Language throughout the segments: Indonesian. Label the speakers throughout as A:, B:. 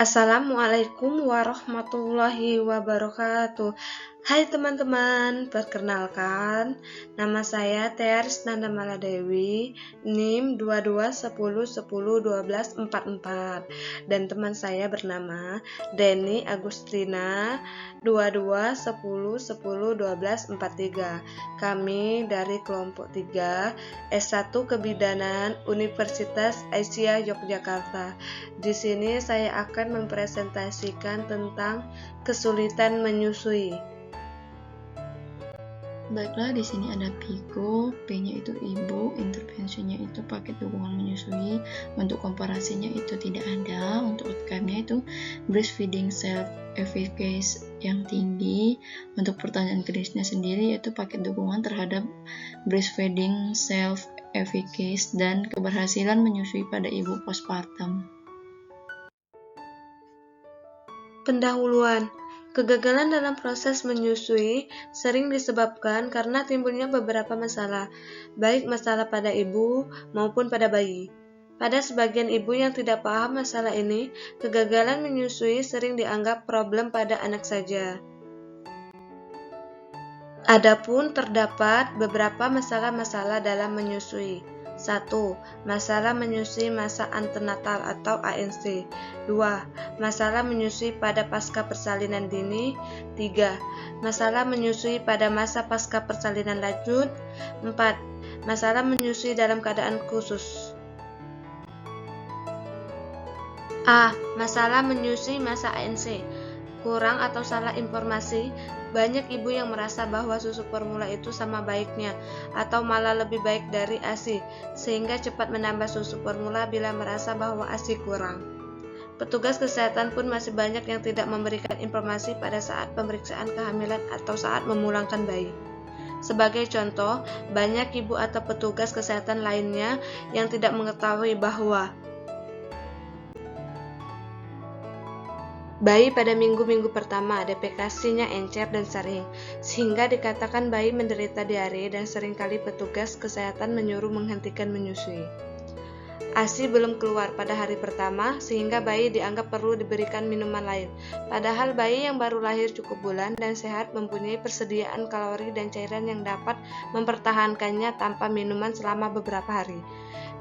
A: Assalamualaikum warahmatullahi wabarakatuh. Hai teman-teman, perkenalkan nama saya Tearis Nanda Maladewi, NIM 2210101244, dan teman saya bernama Deni Agustina 2210101243. Kami dari kelompok 3 S1 Kebidanan Universitas Aisyah Yogyakarta. Di sini saya akan mempresentasikan tentang kesulitan menyusui.
B: Baiklah, di sini ada Pico, P-nya itu ibu, intervensinya itu paket dukungan menyusui, untuk komparasinya itu tidak ada, untuk outcome-nya itu breastfeeding self-efficacy yang tinggi, untuk pertanyaan klinisnya sendiri yaitu paket dukungan terhadap breastfeeding self-efficacy dan keberhasilan menyusui pada ibu postpartum.
A: Pendahuluan. Kegagalan dalam proses menyusui sering disebabkan karena timbulnya beberapa masalah, baik masalah pada ibu maupun pada bayi. Pada sebagian ibu yang tidak paham masalah ini, kegagalan menyusui sering dianggap problem pada anak saja. Adapun terdapat beberapa masalah-masalah dalam menyusui. 1. Masalah menyusui masa antenatal atau ANC. 2. Masalah menyusui pada pasca persalinan dini. 3. Masalah menyusui pada masa pasca persalinan lanjut. 4. Masalah menyusui dalam keadaan khusus. A. Masalah menyusui masa ANC. Kurang atau salah informasi, banyak ibu yang merasa bahwa susu formula itu sama baiknya atau malah lebih baik dari ASI, sehingga cepat menambah susu formula bila merasa bahwa ASI kurang. Petugas kesehatan pun masih banyak yang tidak memberikan informasi pada saat pemeriksaan kehamilan atau saat memulangkan bayi. Sebagai contoh, banyak ibu atau petugas kesehatan lainnya yang tidak mengetahui bahwa bayi pada minggu-minggu pertama defekasinya encer dan sering, sehingga dikatakan bayi menderita diare dan seringkali petugas kesehatan menyuruh menghentikan menyusui. ASI belum keluar pada hari pertama, sehingga bayi dianggap perlu diberikan minuman lain. Padahal bayi yang baru lahir cukup bulan dan sehat mempunyai persediaan kalori dan cairan yang dapat mempertahankannya tanpa minuman selama beberapa hari.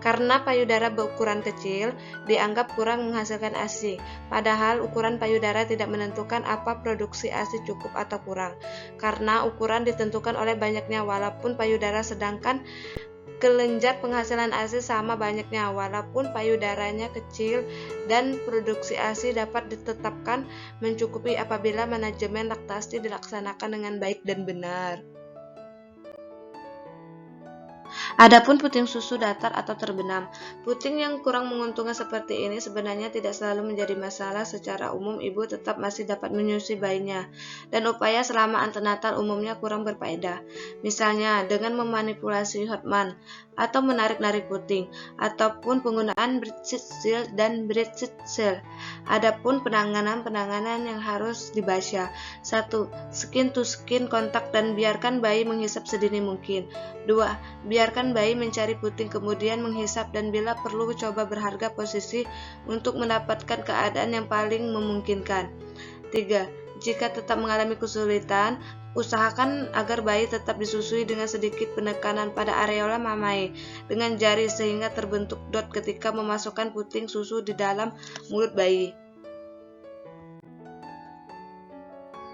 A: Karena payudara berukuran kecil, dianggap kurang menghasilkan ASI, padahal ukuran payudara tidak menentukan apa produksi ASI cukup atau kurang, karena ukuran ditentukan oleh banyaknya walaupun payudara, sedangkan kelenjar penghasilan ASI sama banyaknya walaupun payudaranya kecil, dan produksi ASI dapat ditetapkan mencukupi apabila manajemen laktasi dilaksanakan dengan baik dan benar. Adapun puting susu datar atau terbenam, puting yang kurang menguntungkan seperti ini sebenarnya tidak selalu menjadi masalah. Secara umum ibu tetap masih dapat menyusui bayinya, dan upaya selama antenatal umumnya kurang berfaedah. Misalnya dengan memanipulasi Hotman atau menarik-narik puting, ataupun penggunaan Bristol dan Bristol. Adapun penanganan yang harus dibaca: 1. Skin to skin kontak dan biarkan bayi menghisap sedini mungkin. 2. Biarkan bayi mencari puting kemudian menghisap dan bila perlu coba berharga posisi untuk mendapatkan keadaan yang paling memungkinkan. 3. Jika tetap mengalami kesulitan, usahakan agar bayi tetap disusui dengan sedikit penekanan pada areola mamae dengan jari sehingga terbentuk dot ketika memasukkan puting susu di dalam mulut bayi.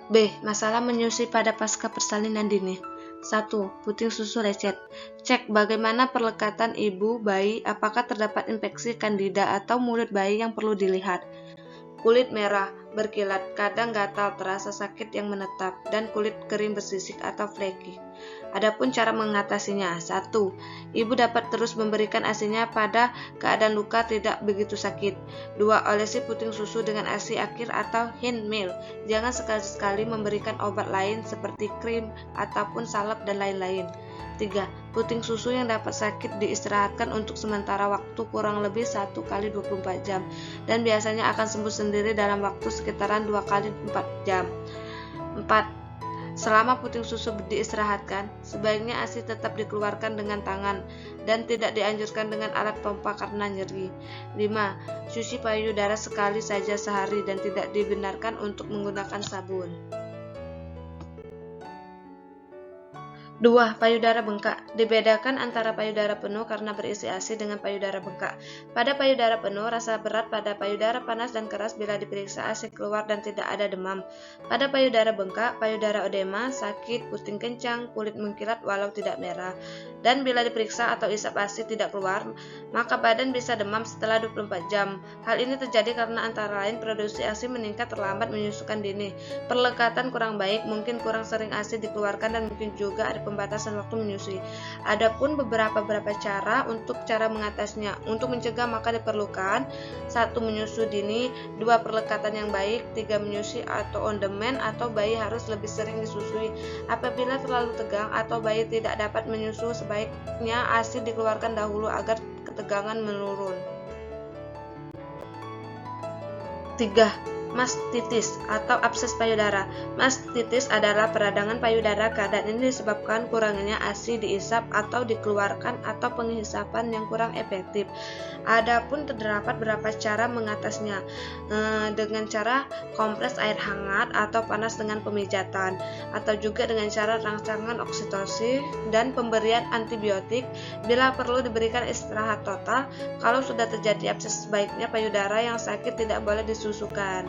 A: B. Masalah menyusui pada pasca persalinan dini. 1. Puting susu lecet. Cek bagaimana perlekatan ibu bayi, apakah terdapat infeksi kandida atau mulut bayi yang perlu dilihat. Kulit merah, berkilat, kadang gatal, terasa sakit yang menetap, dan kulit kering bersisik atau flaky. Adapun cara mengatasinya: 1. Ibu dapat terus memberikan ASI-nya pada keadaan luka tidak begitu sakit. 2. Olesi puting susu dengan ASI akhir atau hind meal. Jangan sekali-sekali memberikan obat lain seperti krim ataupun salep dan lain-lain. 3. Puting susu yang dapat sakit diistirahatkan untuk sementara waktu kurang lebih 1 kali 24 jam dan biasanya akan sembuh sendiri dalam waktu sekitaran 2 kali 4 jam. 4. Selama puting susu diistirahatkan, sebaiknya ASI tetap dikeluarkan dengan tangan dan tidak dianjurkan dengan alat pompa karena nyeri. 5. Cuci payudara sekali saja sehari dan tidak dibenarkan untuk menggunakan sabun. 2. Payudara bengkak. Dibedakan antara payudara penuh karena berisi ASI dengan payudara bengkak. Pada payudara penuh, rasa berat pada payudara panas dan keras bila diperiksa ASI keluar dan tidak ada demam. Pada payudara bengkak, payudara odema, sakit, puting kencang, kulit mengkilat walau tidak merah. Dan bila diperiksa atau isap ASI tidak keluar, maka badan bisa demam setelah 24 jam. Hal ini terjadi karena antara lain produksi ASI meningkat, terlambat menyusukan dini, perlekatan kurang baik, mungkin kurang sering ASI dikeluarkan, dan mungkin juga ada pembatasan waktu menyusui. Adapun beberapa cara untuk mengatasnya. Untuk mencegah maka diperlukan 1. Menyusui dini, 2. Perlekatan yang baik, 3. Menyusui atau on demand atau bayi harus lebih sering disusui. Apabila terlalu tegang atau bayi tidak dapat menyusui, sebaiknya ASI dikeluarkan dahulu agar ketegangan menurun. 3. Mastitis atau abses payudara. Mastitis adalah peradangan payudara. Keadaan ini disebabkan kurangnya ASI diisap atau dikeluarkan atau penghisapan yang kurang efektif. Adapun terdapat beberapa cara mengatasinya, dengan cara kompres air hangat atau panas dengan pemijatan, atau juga dengan cara rangsangan oksitosin dan pemberian antibiotik. Bila perlu diberikan istirahat total. Kalau sudah terjadi abses, sebaiknya payudara yang sakit tidak boleh disusukan.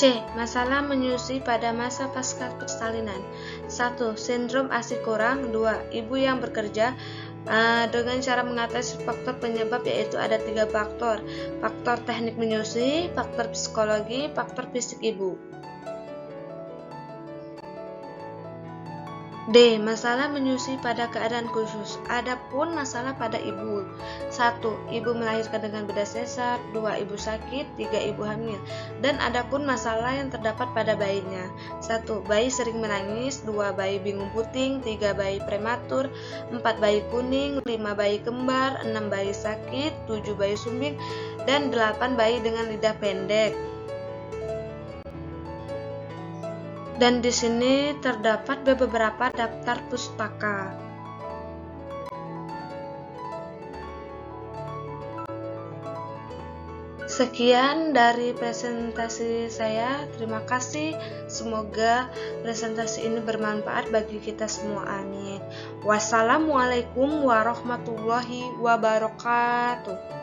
A: C. Masalah menyusui pada masa pasca persalinan. 1. Sindrom ASI kurang. 2. Ibu yang bekerja. Dengan cara mengatasi faktor penyebab, yaitu ada 3 faktor. Faktor teknik menyusui, faktor psikologi, faktor fisik ibu. D. Masalah menyusui pada keadaan khusus. Adapun masalah pada ibu. 1. Ibu melahirkan dengan bedah sesar. 2. Ibu sakit. 3. Ibu hamil. Dan adapun masalah yang terdapat pada bayinya. 1. Bayi sering menangis. 2. Bayi bingung puting. 3. Bayi prematur. 4. Bayi kuning. 5. Bayi kembar. 6. Bayi sakit. 7. Bayi sumbing. Dan 8. Bayi dengan lidah pendek. Dan di sini terdapat beberapa daftar pustaka. Sekian dari presentasi saya. Terima kasih. Semoga presentasi ini bermanfaat bagi kita semua. Amin. Wassalamualaikum warahmatullahi wabarakatuh.